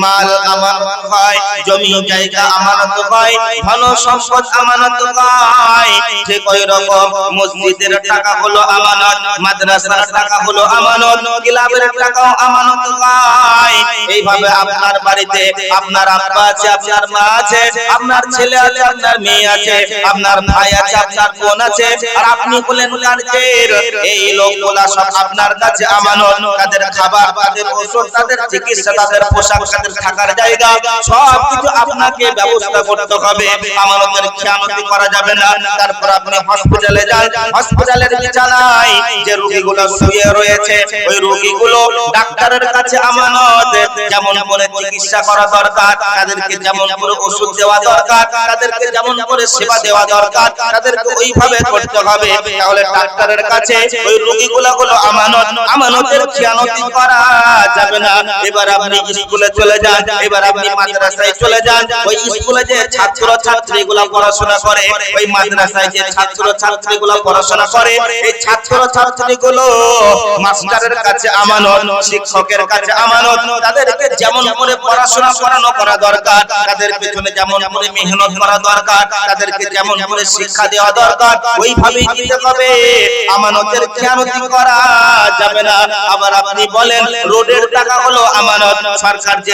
মাল আমানত হয়, জমি জায়গা আমানত হয়, ধন সম্পদ আমানত হয়। ঠিক ওই রকম মসজিদের টাকা হলো আমানত, মাদ্রাসার টাকা হলো আমানত, ক্লাবের টাকাও আমানত হয়। এইভাবে আপনার বাড়িতে আপনার আব্বা আছে, আপনার মা আছে, আপনার ছেলে আছে, আপনার মেয়ে আছে, আপনার ভাই আছে, আপনার বোন আছে, আর আপনি বলেন গার্জেন। এই লোকগুলা সব আপনার কাছে আমানত। তাদের খাবার, তাদের ওষুধ, তাদের চিকিৎসা, তাদের পোশাক, তাদের থাকার জায়গা সব কিছু আপনাকে ব্যবস্থা করতে হবে। আমানতের খেয়ানতি করা যাবে না। তারপর আপনি হসপিটালে যান, হসপিটালের বিছানায় যে রোগীগুলো শুয়ে রয়েছে, ওই রোগীগুলো ডাক্তারের কাছে আমানত। যেমন করে চিকিৎসা করা দরকার, তাদেরকে যেমন করে ওষুধ দেওয়া দরকার, তাদেরকে যেমন করে সেবা দেওয়া দরকার, তাদেরকে ওইভাবে করতে হবে। তাহলে ডাক্তারের কাছে ওই রোগীগুলো হলো আমানত। আমানতের খেয়ানতি করা যাবে না। এবার আপনি স্কুলে চলে যান, এবার আপনি মাদ্রাসায় চলে যান। ওই স্কুলে যে ছাত্র ছাত্রীগুলো পড়াশোনা করে, ওই মাদ্রাসায় যে ছাত্র ছাত্রীগুলো পড়াশোনা করে, এই ছাত্র ছাত্রীগুলো মাস্টারের কাছে আমানত, শিক্ষকের কাছে আমানত। তাদেরকে যেমন করে পড়াশোনা করানো করা দরকার, তাদের পেছনে যেমন করে মেহনত করা দরকার, তাদেরকে যেমন করে শিক্ষা দেওয়া দরকার, ওইভাবেই দিতে হবে। আমানতের খেয়ানতি করা যাবে না। আবার আপনি বলেন রোডের টাকা হলো আমানত, সরকার যে